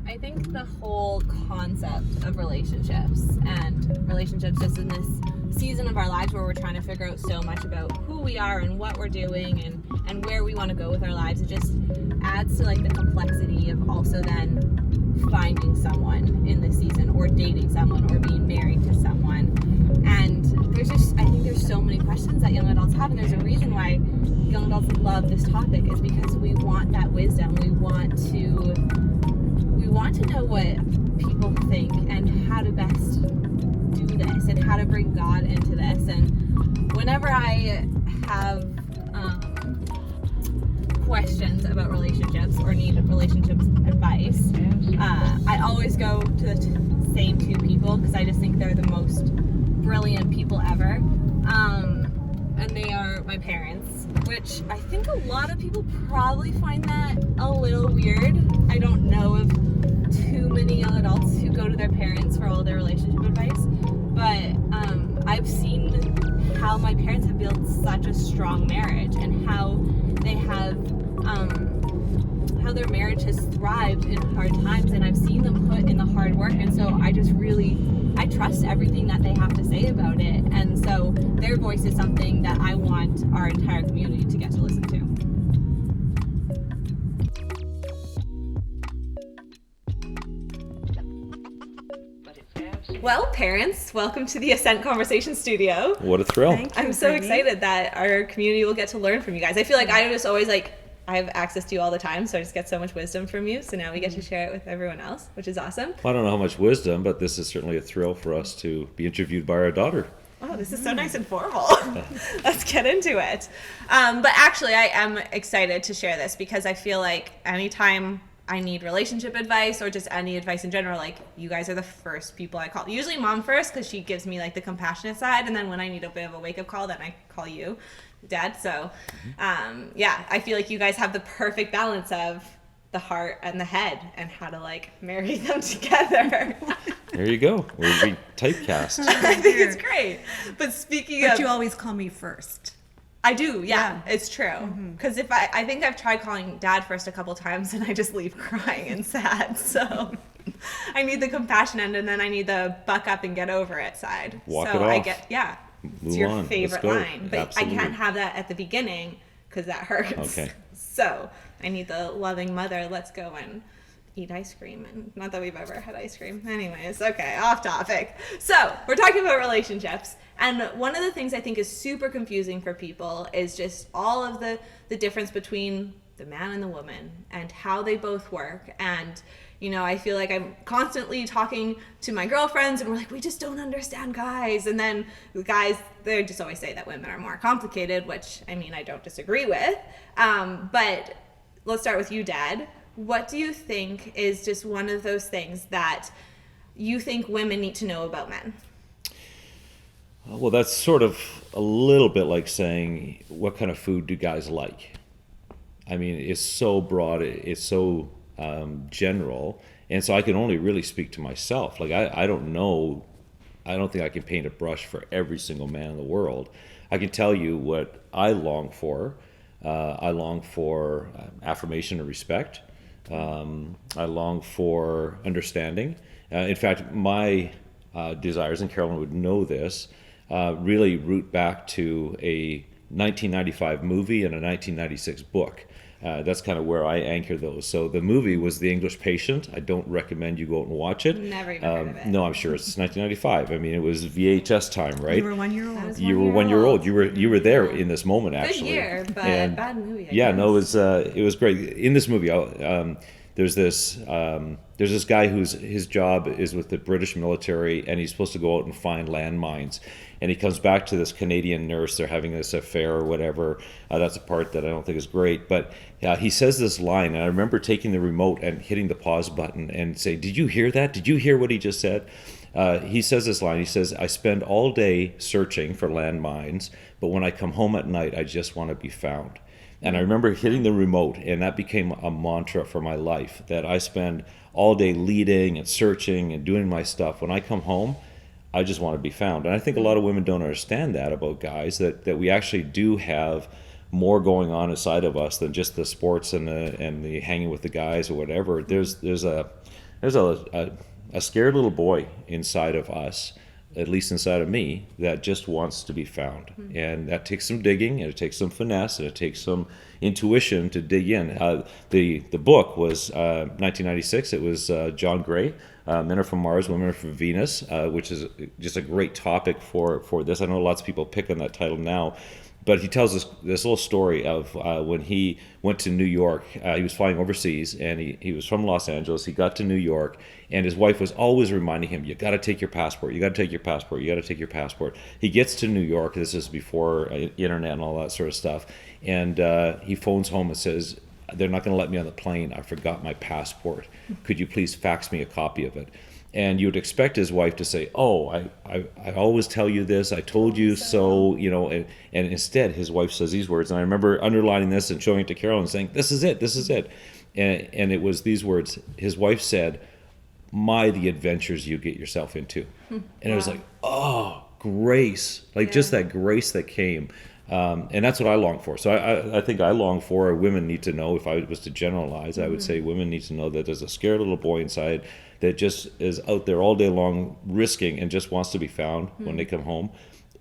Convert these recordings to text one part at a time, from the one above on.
I think the whole concept of relationships and relationships just in this season of our lives where we're trying to figure out so much about who we are and what we're doing and where we want to go with our lives, it just adds to like the complexity of also then finding someone in this season or dating someone or being married to someone. And there's just, I think there's so many questions that young adults have, and there's a reason why young adults love this topic is because we want that wisdom. We want to know what people think and how to best do this and how to bring God into this. And whenever I have questions about relationships or need relationships advice, I always go to the same two people because I just think they're the most brilliant people ever. And they are my parents, which I think a lot of people probably find that a little weird. I don't know of too many young adults who go to their parents for all their relationship advice, but I've seen how my parents have built such a strong marriage and how they have how their marriage has thrived in hard times, and I've seen them put in the hard work, and so I trust everything that they have to say about it, and so their voice is something that I want our entire community to get to listen to. Well, parents, welcome to the Ascent Conversation Studio. What a thrill. I'm so excited that our community will get to learn from you guys. I feel like I just always I have access to you all the time, so I just get so much wisdom from you. So now we get to share it with everyone else, which is awesome. I don't know how much wisdom, but this is certainly a thrill for us to be interviewed by our daughter. Oh, this is so nice and formal. Let's get into it. But actually, I am excited to share this because I feel like anytime I need relationship advice or just any advice in general, like, you guys are the first people I call. Usually mom first, because she gives me like the compassionate side, and then when I need a bit of a wake-up call, then I call you, Dad. So yeah, I feel like you guys have the perfect balance of the heart and the head and how to like marry them together. There you go. We typecast. I think it's great. But speaking of, you always call me first. I do, yeah. It's true. Because if I think I've tried calling Dad first a couple times and I just leave crying and sad. So I need the compassion end, and then I need the buck up and get over it side. Walk so it off. I get, yeah. Move It's your on. favorite Let's go. line. But Absolutely. I can't have that at the beginning because that hurts. Okay. So I need the loving mother, let's go and eat ice cream. And not that we've ever had ice cream. Anyways, okay, off topic. So we're talking about relationships. And one of the things I think is super confusing for people is just all of the difference between the man and the woman and how they both work. And, you know, I feel like I'm constantly talking to my girlfriends and we're like, we just don't understand guys. And then the guys, they just always say that women are more complicated, which, I mean, I don't disagree with. But let's start with you, Dad. What do you think is just one of those things that you think women need to know about men? Well, that's sort of a little bit like saying, what kind of food do guys like? I mean, it's so broad, it's so general, and so I can only really speak to myself. Like, I don't know, I don't think I can paint a brush for every single man in the world. I can tell you what I long for. I long for affirmation and respect. I long for understanding. In fact, my desires, and Carolyn would know this, really root back to a 1995 movie and a 1996 book. That's kind of where I anchor those. So the movie was The English Patient. I don't recommend you go out and watch it. Never even heard of it. No, I'm sure it's 1995. I mean, it was VHS time, right? You were 1 year old. You were 1 year old. You were there in this moment, actually. Good year, but And bad movie. I yeah, guess. no, it was great. In this movie, there's this guy his job is with the British military, and he's supposed to go out and find landmines. And he comes back to this Canadian nurse. They're having this affair or whatever. That's a part that I don't think is great. But he says this line, and I remember taking the remote and hitting the pause button and say, "Did you hear that? Did you hear what he just said?" He says this line. He says, "I spend all day searching for landmines, but when I come home at night, I just want to be found." And I remember hitting the remote, and that became a mantra for my life, that I spend all day leading and searching and doing my stuff. When I come home, I just want to be found. And I think a lot of women don't understand that about guys, that we actually do have more going on inside of us than just the sports and the hanging with the guys or whatever. There's a there's a scared little boy inside of us, at least inside of me, that just wants to be found. And that takes some digging, and it takes some finesse, and it takes some intuition to dig in. The book was 1996. It was John Gray, Men Are From Mars, Women Are From Venus, which is just a great topic for this. I know lots of people pick on that title now. But he tells us this little story of when he went to New York. He was flying overseas, and he was from Los Angeles. He got to New York, and his wife was always reminding him, you got to take your passport, you got to take your passport, you got to take your passport. He gets to New York. This is before internet and all that sort of stuff. And he phones home and says, they're not going to let me on the plane. I forgot my passport. Could you please fax me a copy of it? And you would expect his wife to say, oh, I always tell you this, I told you so, you know, and instead his wife says these words, and I remember underlining this and showing it to Carolyn and saying, this is it. And it was these words. His wife said, my, the adventures you get yourself into. And it was like, oh, grace, like just that grace that came. And that's what I long for. So I think I long for, or women need to know, if I was to generalize, I would say women need to know that there's a scared little boy inside that just is out there all day long risking and just wants to be found when they come home.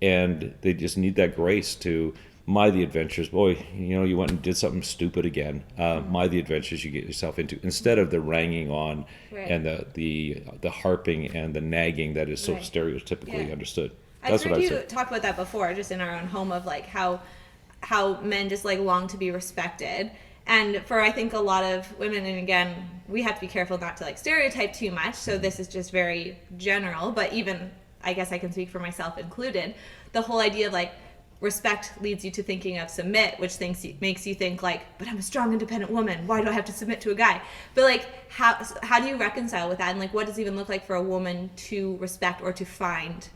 And they just need that grace to, my, the adventures, boy, you know, you went and did something stupid again. My, the adventures you get yourself into, instead of the ranging on and the harping and the nagging that is so stereotypically understood. That's I've what heard I'd you say. talk about that before, just in our own home, of like how men just like long to be respected. And for, I think, a lot of women, and again, we have to be careful not to like stereotype too much, so this is just very general, but even, I guess I can speak for myself included, the whole idea of like respect leads you to thinking of submit, which makes you think like, but I'm a strong, independent woman, why do I have to submit to a guy? But like, how do you reconcile with that? And like, what does it even look like for a woman to respect or to find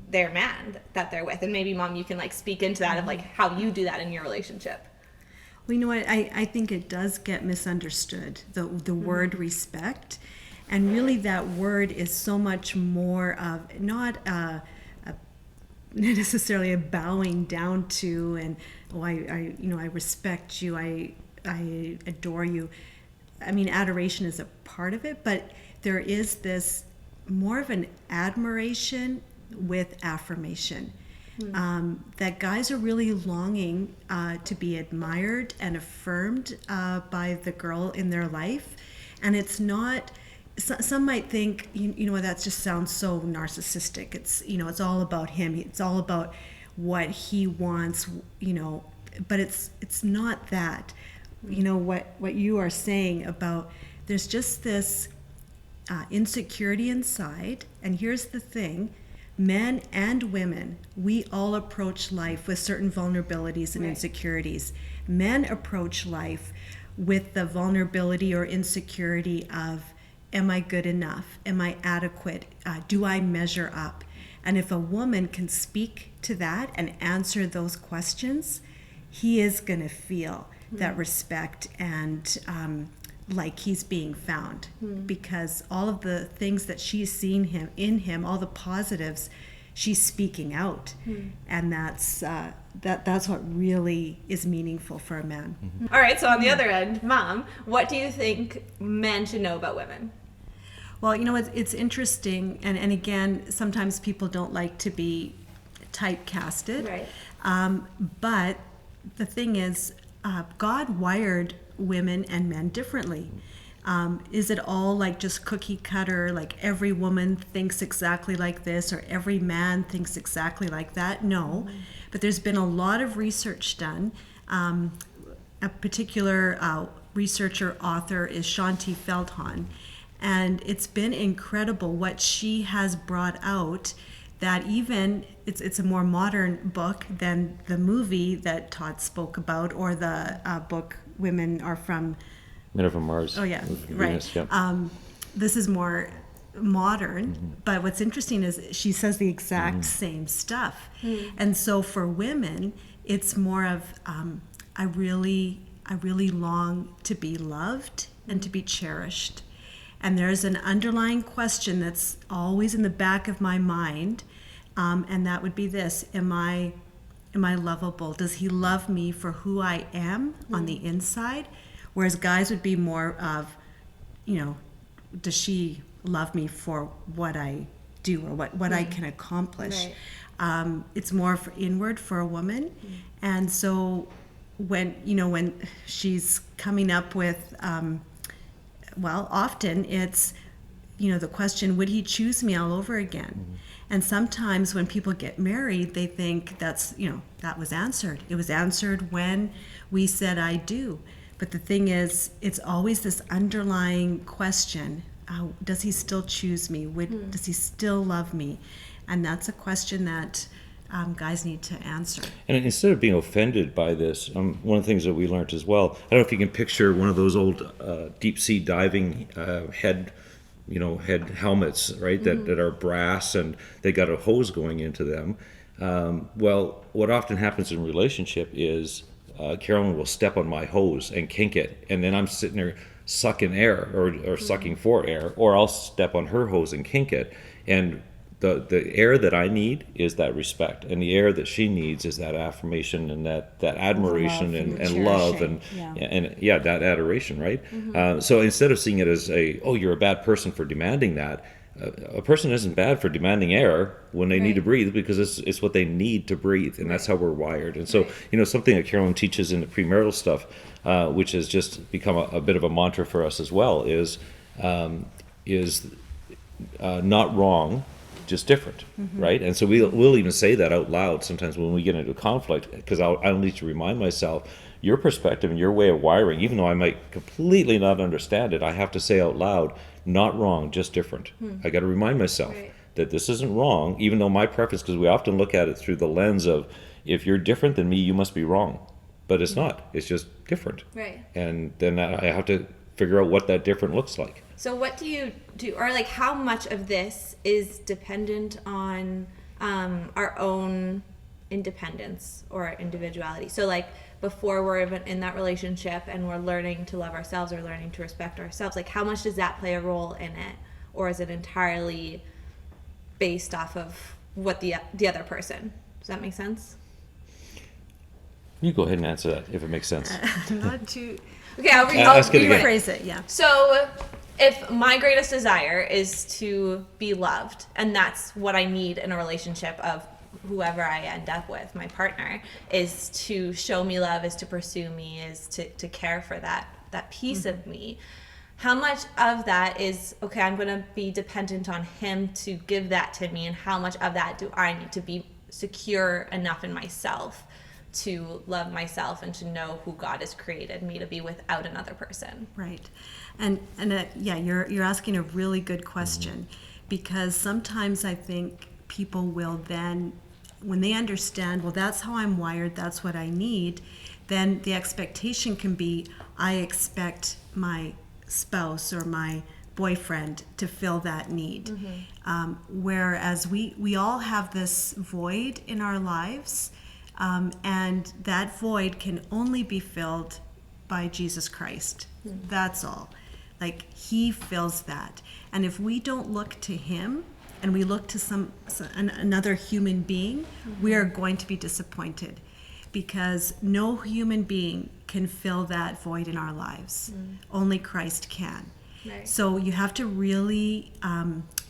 their man that they're with? And maybe, Mom, you can like speak into that of like how you do that in your relationship. Well, you know what? I think it does get misunderstood, the word respect. And really that word is so much more of not necessarily a bowing down to, and I respect you, I adore you. I mean, adoration is a part of it, but there is this more of an admiration with affirmation. That guys are really longing to be admired and affirmed by the girl in their life. And it's not, some might think, you know, that just sounds so narcissistic. It's, you know, it's all about him. It's all about what he wants, you know, but it's not that. You know, what you are saying about, there's just this insecurity inside. And here's the thing. Men and women, we all approach life with certain vulnerabilities and insecurities. Men approach life with the vulnerability or insecurity of, am I good enough? Am I adequate? Do I measure up? And if a woman can speak to that and answer those questions, he is going to feel that respect and like he's being found, because all of the things that she's seen in him, all the positives, she's speaking out, and that's what really is meaningful for a man. All right, so on the other end, Mom, what do you think men should know about women? Well, you know, it's interesting, and again, sometimes people don't like to be typecasted, Right. But the thing is, God wired women and men differently. Is it all like just cookie cutter, like every woman thinks exactly like this or every man thinks exactly like that? No. But there's been a lot of research done. A particular researcher, author is Shanti Feldhahn, and it's been incredible what she has brought out, that even it's a more modern book than the movie that Todd spoke about, or the book Men Are From Mars. Oh yeah, Venus, right. yeah. This is more modern, but what's interesting is she says the exact same stuff. And so for women, it's more of I really long to be loved and to be cherished. And there's an underlying question that's always in the back of my mind, and that would be this: Am I lovable? Does he love me for who I am on the inside? Whereas guys would be more of, you know, does she love me for what I do or what I can accomplish? Right. It's more inward for a woman. And so when she's coming up with, often it's, the question, would he choose me all over again? And sometimes when people get married, they think that was answered. It was answered when we said I do. But the thing is, it's always this underlying question, does he still choose me? Does he still love me? And that's a question that guys need to answer. And instead of being offended by this, one of the things that we learned as well, I don't know if you can picture one of those old deep sea diving head helmets, right? That are brass and they got a hose going into them. Well, what often happens in relationship is Carolyn will step on my hose and kink it, and then I'm sitting there sucking air or sucking for air, or I'll step on her hose and kink it. And the air that I need is that respect, and the air that she needs is that affirmation and that admiration and love and that adoration, right? So instead of seeing it as you're a bad person for demanding that, a person isn't bad for demanding air when they need to breathe, because it's what they need to breathe, and that's how we're wired. And so something that Carolyn teaches in the premarital stuff, which has just become a bit of a mantra for us as well, is not wrong, just different, right? And so we'll even say that out loud sometimes when we get into conflict, because I'll need to remind myself, your perspective and your way of wiring, even though I might completely not understand it, I have to say out loud, not wrong, just different. I got to remind myself that this isn't wrong, even though my preference, because we often look at it through the lens of, if you're different than me, you must be wrong. But it's not, it's just different. Right. And then I have to figure out what that different looks like. So what do you do, or like how much of this is dependent on our own independence or individuality? So like before we're even in that relationship and we're learning to love ourselves or learning to respect ourselves, like how much does that play a role in it? Or is it entirely based off of what the other person? Does that make sense? You go ahead and answer that if it makes sense. Not too... Okay, I'll Ask it again. rephrase it, yeah. So if my greatest desire is to be loved, and that's what I need in a relationship of whoever I end up with, my partner, is to show me love, is to pursue me, is to care for that piece of me. How much of that is, okay, I'm going to be dependent on him to give that to me, and how much of that do I need to be secure enough in myself to love myself and to know who God has created me to be without another person? Right. And you're asking a really good question, because sometimes I think people will then, when they understand, well, that's how I'm wired, that's what I need, then the expectation can be, I expect my spouse or my boyfriend to fill that need. Whereas we all have this void in our lives, and that void can only be filled by Jesus Christ. That's all. Like, he fills that. And if we don't look to him and we look to another human being, we are going to be disappointed, because no human being can fill that void in our lives. Only Christ can. Right. So you have to really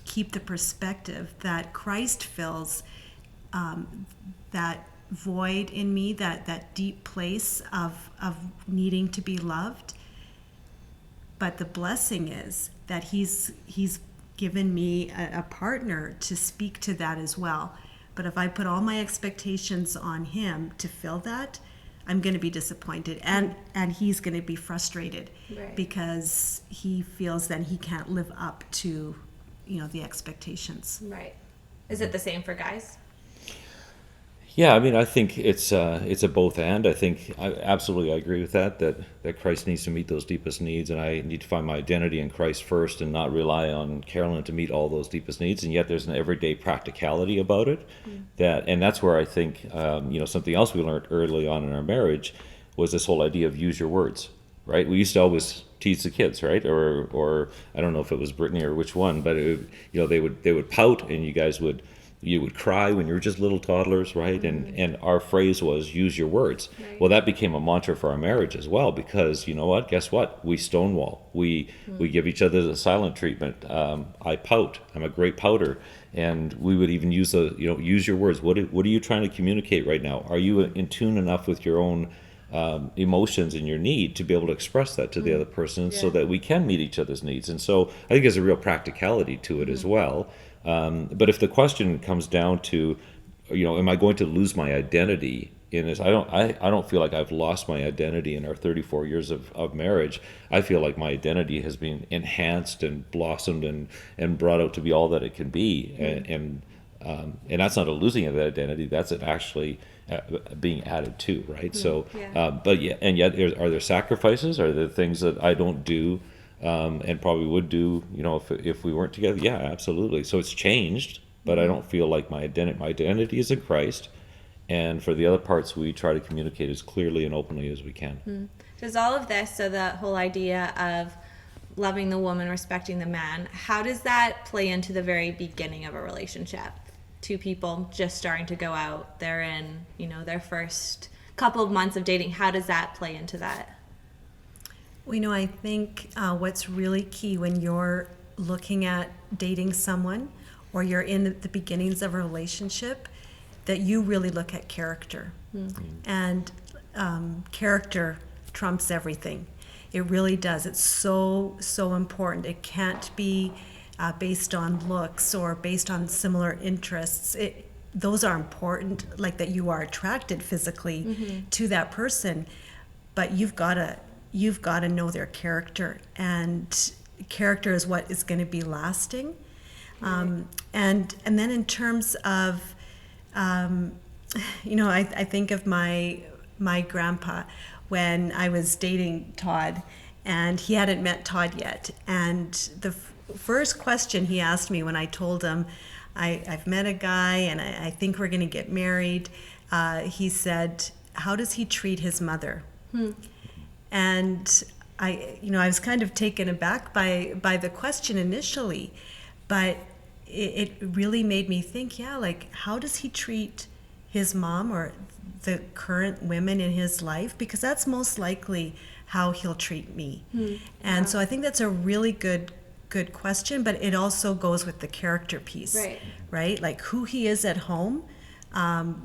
keep the perspective that Christ fills that void in me, that deep place of needing to be loved. But the blessing is that he's given me a partner to speak to that as well. But if I put all my expectations on him to fill that, I'm going to be disappointed, and he's going to be frustrated, Right. because he feels that he can't live up to, the expectations. Right. Is it the same for guys? Yeah, I mean, I think it's a both and. I think I agree with that Christ needs to meet those deepest needs, and I need to find my identity in Christ first and not rely on Carolyn to meet all those deepest needs. And yet there's an everyday practicality about it, and that's where I think something else we learned early on in our marriage was this whole idea of use your words, right? We used to always tease the kids, right? Or I don't know if it was Brittany or which one, but they would pout, and you guys would you would cry when you were just little toddlers, right? And our phrase was, use your words. Right. Well, that became a mantra for our marriage as well, because you know what? Guess what? We stonewall. We give each other the silent treatment. I pout. I'm a great pouter. And we would even use use your words. What are you trying to communicate right now? Are you in tune enough with your own emotions and your need to be able to express that to the other person, so that we can meet each other's needs? And so I think there's a real practicality to it as well. But if the question comes down to, am I going to lose my identity in this? I don't feel like I've lost my identity in our 34 years of marriage. I feel like my identity has been enhanced and blossomed and brought out to be all that it can be. And that's not a losing of that identity. That's it actually being added to, right? So, but yet are there sacrifices? Are there things that I don't do and probably would do, if we weren't together? Yeah, absolutely. So it's changed, but I don't feel like my identity is in Christ. And for the other parts, we try to communicate as clearly and openly as we can. Does all of this, so the whole idea of loving the woman, respecting the man, how does that play into the very beginning of a relationship? Two people just starting to go out, they're in, their first couple of months of dating. How does that play into that? Well, I think what's really key when you're looking at dating someone, or you're in the beginnings of a relationship, that you really look at character. And character trumps everything. It really does. It's so important. It can't be based on looks or based on similar interests. Those are important, like that you are attracted physically to that person, but you've got to know their character, and character is what is going to be lasting. And then in terms of I think of my grandpa when I was dating Todd, and he hadn't met Todd yet. And the first question he asked me when I told him I've met a guy and I think we're going to get married, he said, "How does he treat his mother?" And I was kind of taken aback by the question initially, but it really made me think, how does he treat his mom or the current women in his life? Because that's most likely how he'll treat me. And so I think that's a really good question, but it also goes with the character piece, right? Like who he is at home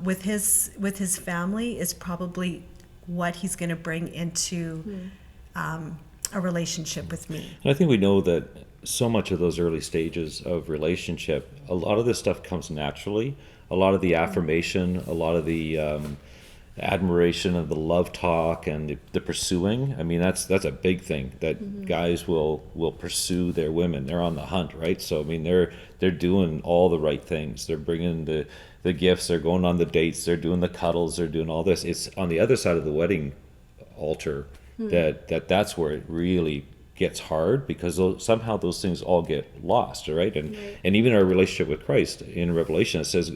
with his family is probably what he's going to bring into a relationship with me. And I think we know that so much of those early stages of relationship, a lot of this stuff comes naturally. A lot of the affirmation, a lot of the admiration of the love talk and the pursuing. I mean, that's a big thing that guys will pursue their women. They're on the hunt, right? So I mean, they're doing all the right things. They're bringing the gifts. They're going on the dates. They're doing the cuddles. They're doing all this. It's on the other side of the wedding altar that's where it really gets hard, because somehow those things all get lost, right? And even our relationship with Christ in Revelation, it says,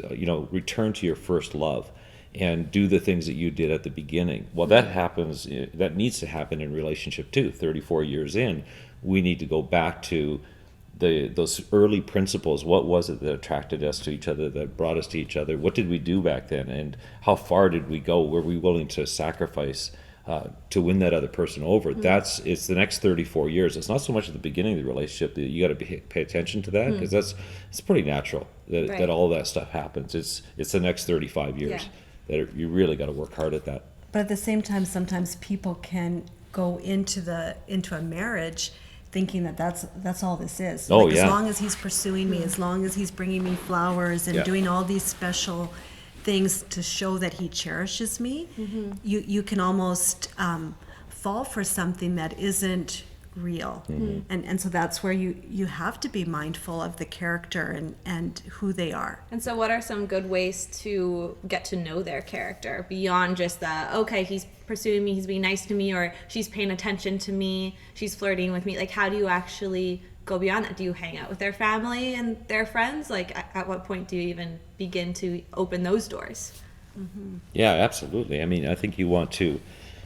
return to your first love and do the things that you did at the beginning. Well, that needs to happen in relationship too. 34 years in, we need to go back to those early principles. What was it that attracted us to each other, that brought us to each other? What did we do back then? And how far did we go? Were we willing to sacrifice to win that other person over? It's the next 34 years. It's not so much at the beginning of the relationship that you got to pay attention to that, because it's pretty natural that all that stuff happens. It's the next 35 years that you really got to work hard at that. But at the same time, sometimes people can go into a marriage thinking that that's all this is. As long as he's pursuing me, as long as he's bringing me flowers and doing all these special things to show that he cherishes me, you can almost fall for something that isn't real. And so that's where you have to be mindful of the character and who they are. And so what are some good ways to get to know their character beyond just he's pursuing me, he's being nice to me, or she's paying attention to me, she's flirting with me? Like, how do you actually go beyond that? Do you hang out with their family and their friends? Like, at what point do you even begin to open those doors? Yeah, absolutely. I mean, I think you want to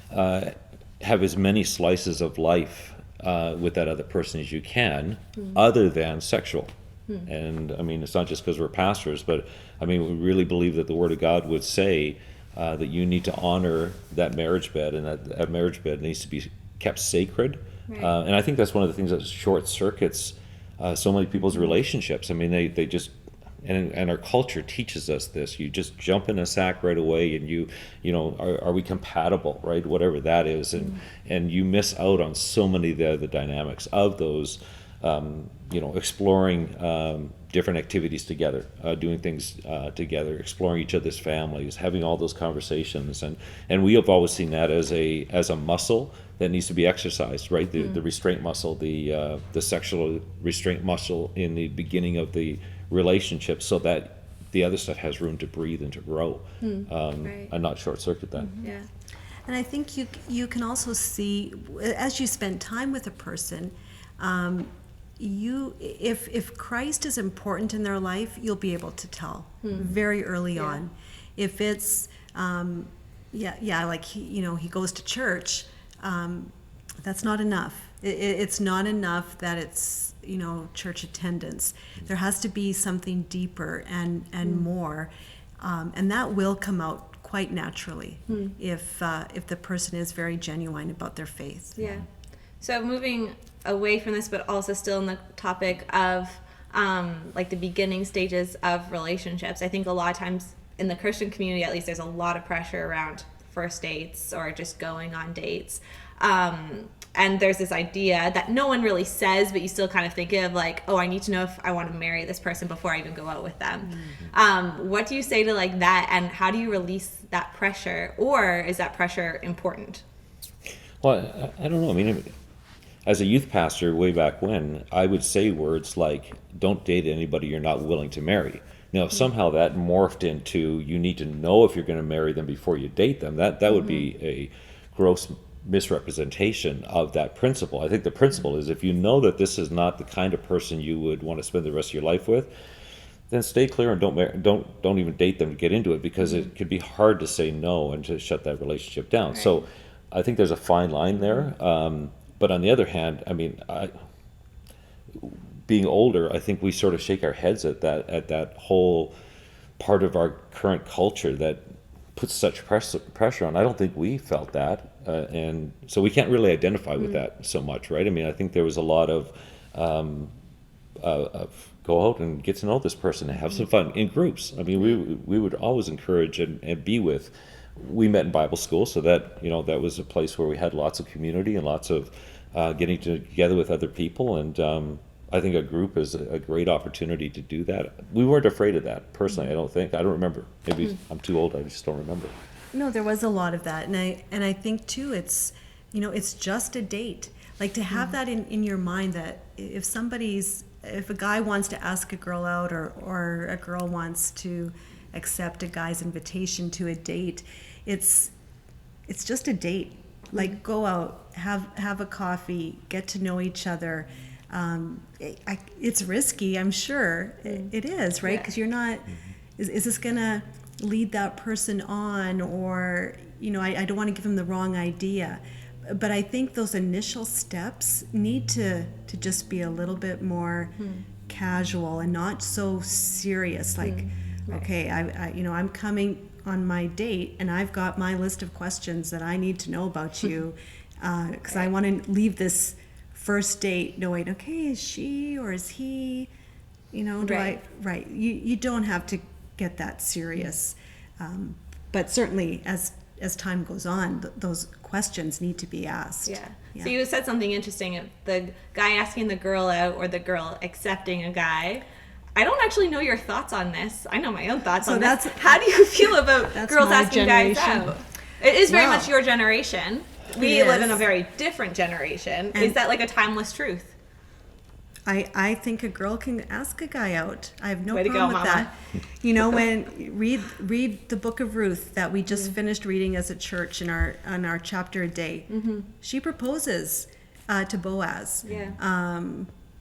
have as many slices of life with that other person as you can, other than sexual. And I mean, it's not just because we're pastors, but I mean, we really believe that the Word of God would say that you need to honor that marriage bed, and that marriage bed needs to be kept sacred. Right. And I think that's one of the things that short circuits so many people's relationships. I mean, they just, and our culture teaches us this. You just jump in a sack right away, and you know, are we compatible, right? Whatever that is, and you miss out on so many of the other dynamics of those. You know, exploring different activities together, doing things together, exploring each other's families, having all those conversations, and we have always seen that as a muscle that needs to be exercised, right? The restraint muscle, the sexual restraint muscle in the beginning of the relationship, so that the other stuff has room to breathe and to grow, Right. and not short circuit that. Yeah. And I think you can also see, as you spend time with a person, if Christ is important in their life, you'll be able to tell very early on. If it's like he goes to church, that's not enough. It's not enough that it's church attendance. There has to be something deeper and more, and that will come out quite naturally if the person is very genuine about their faith. Yeah. So moving away from this, but also still in the topic of like the beginning stages of relationships, I think a lot of times in the Christian community, at least, there's a lot of pressure around first dates or just going on dates. And there's this idea that no one really says, but you still kind of think of like, oh, I need to know if I want to marry this person before I even go out with them. What do you say to like that, and how do you release that pressure, or is that pressure important? Well, I don't know. I mean, as a youth pastor way back when, I would say words like, don't date anybody you're not willing to marry. Now, if somehow that morphed into you need to know if you're going to marry them before you date them, that would be a gross misrepresentation of that principle. I think the principle is, if you know that this is not the kind of person you would want to spend the rest of your life with, then stay clear and don't even date them to get into it, because it could be hard to say no and to shut that relationship down. Right. So I think there's a fine line there. But on the other hand, I mean, being older, I think we sort of shake our heads at that whole part of our current culture that puts such pressure on. I don't think we felt that, and so we can't really identify with that so much, right? I mean, I think there was a lot of go out and get to know this person and have some fun in groups. I mean, we would always encourage and be with. We met in Bible school, so that that was a place where we had lots of community and lots of getting together with other people, and I think a group is a great opportunity to do that. We weren't afraid of that personally. I don't remember. Maybe I'm too old. I just don't remember. No, there was a lot of that, and I think too, it's it's just a date. Like, to have that in your mind, that if a guy wants to ask a girl out, or a girl wants to accept a guy's invitation to a date, it's just a date. Like, go out, have a coffee, get to know each other. It's risky, I'm sure. It is, right? Because you're not, is this gonna lead that person on, or I don't want to give them the wrong idea. But I think those initial steps need to just be a little bit more casual and not so serious. Like, okay, I'm coming on my date, and I've got my list of questions that I need to know about you, because I want to leave this first date knowing, okay, is she or is he, right. You don't have to get that serious, but certainly as time goes on, those questions need to be asked. Yeah. So you said something interesting, the guy asking the girl out or the girl accepting a guy. I don't actually know your thoughts on this. I know my own thoughts on this. How do you feel about girls asking guys out? It is very much your generation. We live in a very different generation. And is that like a timeless truth? I think a girl can ask a guy out. I have no Way problem to go, with Mama. that. When read the book of Ruth that we just finished reading as a church in our chapter a day. She proposes to Boaz. Yeah.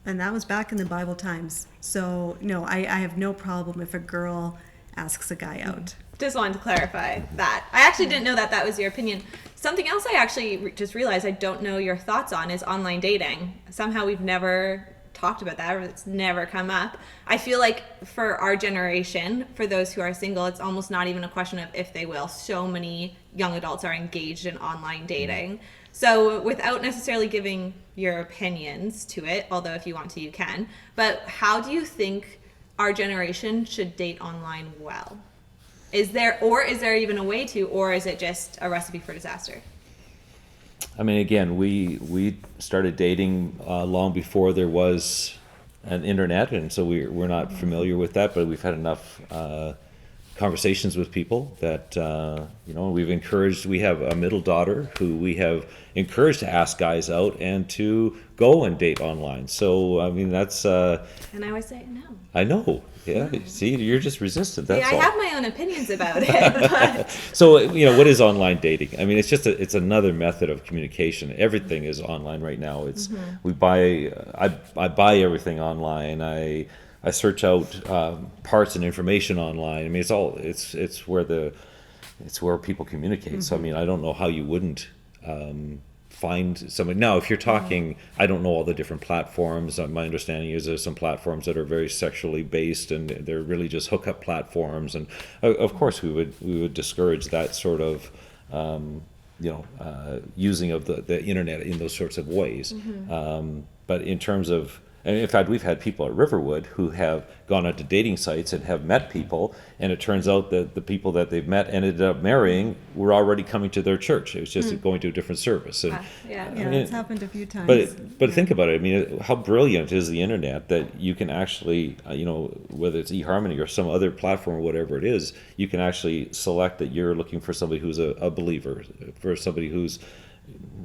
And that was back in the Bible times. So no, I have no problem if a girl asks a guy out. Just wanted to clarify that. I actually didn't know that was your opinion. Something else I actually just realized I don't know your thoughts on is online dating. Somehow we've never talked about that, or it's never come up. I feel like for our generation, for those who are single, it's almost not even a question of if they will. So many young adults are engaged in online dating. So without necessarily giving your opinions to it, although if you want to, you can, but how do you think our generation should date online well? Is there even a way to, or is it just a recipe for disaster? I mean, again, we started dating long before there was an internet, and so we're not familiar with that, but we've had enough conversations with people that, we have a middle daughter who we have encouraged to ask guys out and to go and date online. So, I mean, that's... and I always say no. I know. Yeah. See, you're just resistant. That's all. I have my own opinions about it. But... So, what is online dating? I mean, it's another method of communication. Everything is online right now. It's I buy everything online. I search out parts and information online. I mean, it's where people communicate. So, I mean, I don't know how you wouldn't find somebody. Now, if you're talking, I don't know all the different platforms. My understanding is there's some platforms that are very sexually based, and they're really just hookup platforms. And of course, we would discourage that sort of using of the internet in those sorts of ways. But in terms of, and in fact, we've had people at Riverwood who have gone onto dating sites and have met people, and it turns out that the people that they've met and ended up marrying were already coming to their church. It was just going to a different service. And, it's happened a few times. But think about it. I mean, how brilliant is the internet that you can actually, whether it's eHarmony or some other platform or whatever it is, you can actually select that you're looking for somebody who's a believer, for somebody who's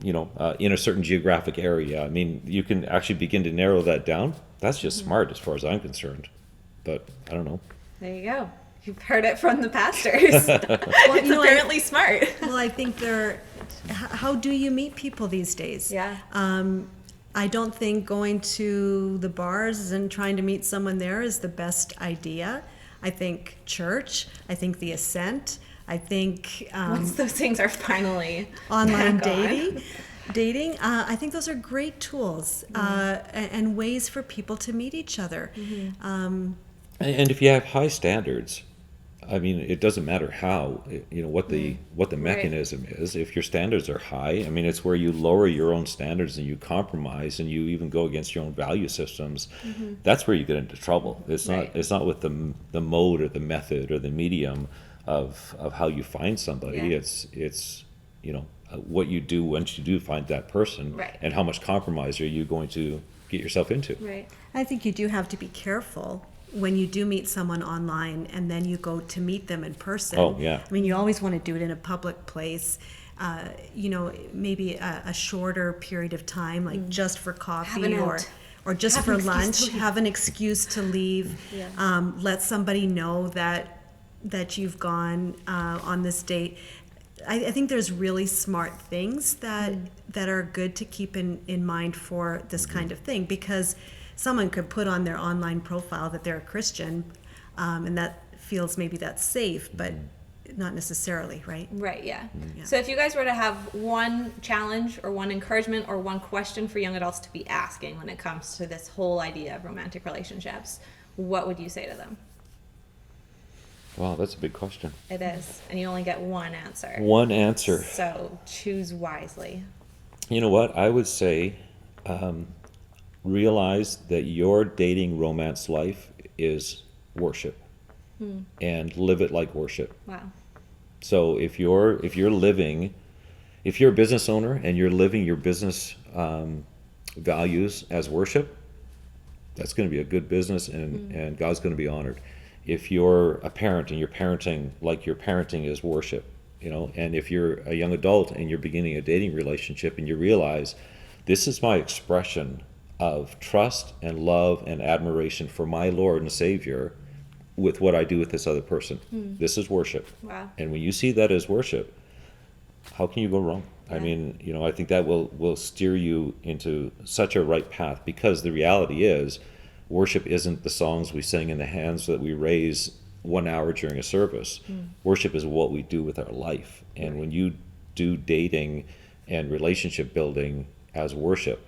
in a certain geographic area. I mean, you can actually begin to narrow that down. That's just smart as far as I'm concerned. But I don't know. There you go. You've heard it from the pastors. Well, it's apparently smart. Well, I think how do you meet people these days? Yeah. I don't think going to the bars and trying to meet someone there is the best idea. I think church, I think the Ascent, I think once those things are finally online dating, I think those are great tools and ways for people to meet each other. And if you have high standards, I mean, it doesn't matter how, what the mechanism is. If your standards are high, I mean, it's where you lower your own standards and you compromise and you even go against your own value systems. That's where you get into trouble. It's not with the mode or the method or the medium of how you find somebody. It's what you do once you do find that person, and how much compromise are you going to get yourself into. Right. I think you do have to be careful when you do meet someone online and then you go to meet them in person. Oh, yeah. I mean, you always want to do it in a public place. Maybe a shorter period of time, like just for coffee or just for lunch. Have an excuse to leave. Let somebody know that you've gone on this date. I think there's really smart things that are good to keep in mind for this kind of thing, because someone could put on their online profile that they're a Christian, and that feels maybe that's safe, but not necessarily, right? Right, yeah. So if you guys were to have one challenge or one encouragement or one question for young adults to be asking when it comes to this whole idea of romantic relationships, what would you say to them? Wow, that's a big question. It is, and you only get one answer. One answer. So choose wisely. You know what? I would say realize that your dating romance life is worship, and live it like worship. Wow. So if you're a business owner and you're living your business values as worship, that's going to be a good business, and God's going to be honored. If you're a parent and you're parenting like your parenting is worship, and if you're a young adult and you're beginning a dating relationship and you realize this is my expression of trust and love and admiration for my Lord and Savior with what I do with this other person. This is worship. Wow. And when you see that as worship, how can you go wrong? Yeah. I mean, I think that will steer you into such a right path, because the reality is worship isn't the songs we sing and the hands that we raise 1 hour during a service. Worship is what we do with our life. And when you do dating and relationship building as worship,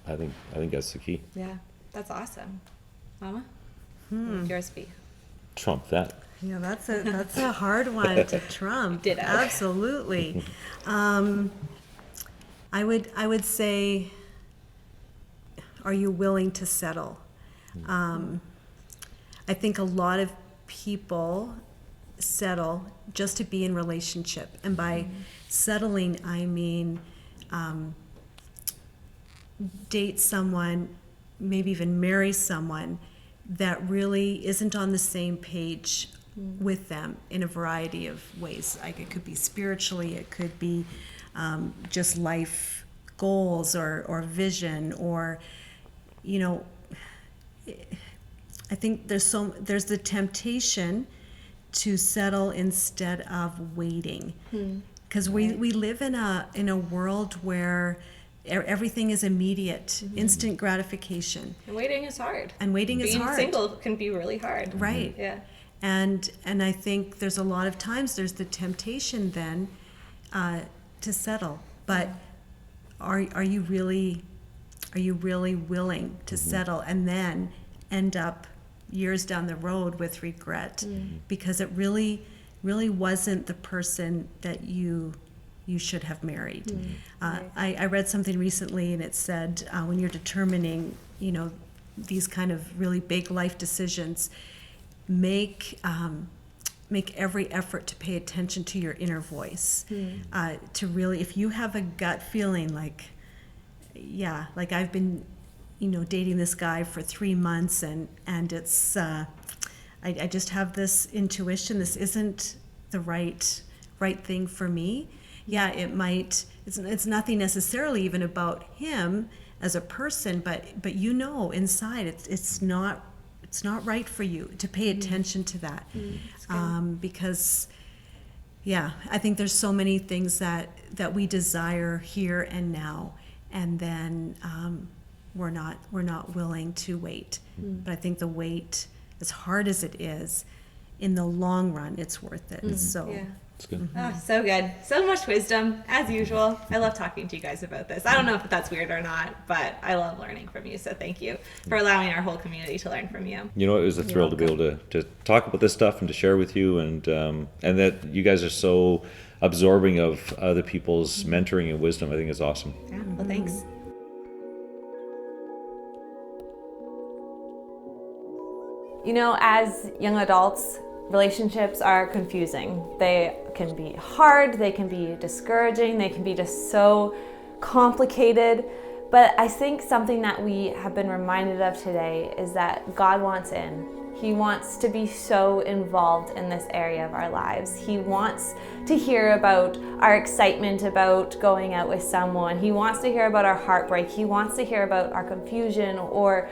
I think that's the key. Yeah, that's awesome. Mama? What would yours be? Trump that. Yeah, that's a hard one to trump. Ditto. Absolutely. I would say, are you willing to settle? I think a lot of people settle just to be in relationship, and by settling I mean date someone, maybe even marry someone that really isn't on the same page with them in a variety of ways. Like, it could be spiritually, it could be just life goals or vision, or, you know, I think there's the temptation to settle instead of waiting, because we live in a world where everything is immediate, instant gratification. And waiting is hard. Being single can be really hard. Right. Yeah. And I think there's a lot of times there's the temptation then to settle. But are you really willing to settle and then end up years down the road with regret because it really wasn't the person that you should have married. I read something recently, and it said when you're determining, you know, these kind of really big life decisions, make every effort to pay attention to your inner voice. To really, if you have a gut feeling like I've been, you know, dating this guy for 3 months, and it's I just have this intuition, this isn't the right thing for me. Yeah, it might. It's nothing necessarily even about him as a person, but you know inside it's not right for you to pay attention to that, because I think there's so many things that we desire here and now, and then we're not willing to wait. But I think the wait, as hard as it is, in the long run, it's worth it. So. Yeah. It's good. Oh, so good. So much wisdom, as usual. I love talking to you guys about this. I don't know if that's weird or not, but I love learning from you. So thank you for allowing our whole community to learn from you. You know, it was a thrill to be able to talk about this stuff and to share with you, and that you guys are so absorbing of other people's mentoring and wisdom. I think is awesome. Yeah, well, thanks. You know, as young adults, relationships are confusing. They can be hard, they can be discouraging, they can be just so complicated. But I think something that we have been reminded of today is that God wants in. He wants to be so involved in this area of our lives. He wants to hear about our excitement about going out with someone. He wants to hear about our heartbreak. He wants to hear about our confusion, or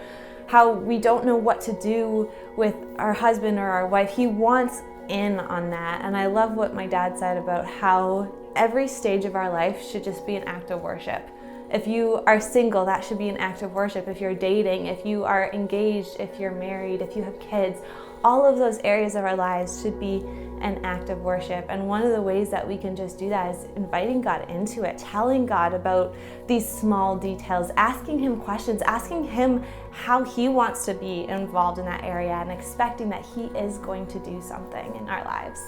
how we don't know what to do with our husband or our wife. He wants in on that. And I love what my dad said about how every stage of our life should just be an act of worship. If you are single, that should be an act of worship. If you're dating, if you are engaged, if you're married, if you have kids, all of those areas of our lives should be an act of worship. And one of the ways that we can just do that is inviting God into it, telling God about these small details, asking Him questions, asking Him how He wants to be involved in that area, and expecting that He is going to do something in our lives.